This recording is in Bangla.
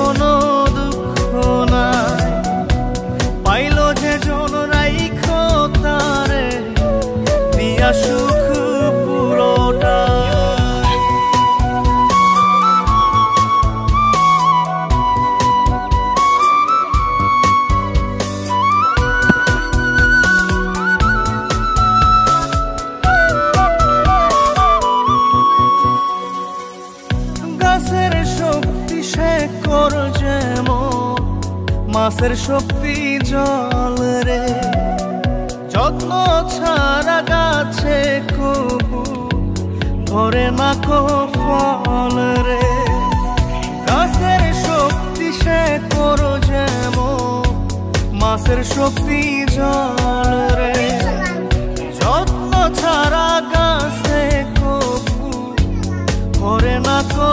কোনো দুঃখ নাই, পাইল যে জন রাইখো তারে দিয়া সুখ পুরোটা। গাছের শক্তি শেকড় যেমন, মাছের শক্তি জল রে, যত্ন ছাড়া গাছে কবু ধরে না কো ফল রে। গাছের শক্তি শেকড় যেমন, মাছের শক্তি জল রে, যত্ন ছাড়া গাছে কবু ধরে না কো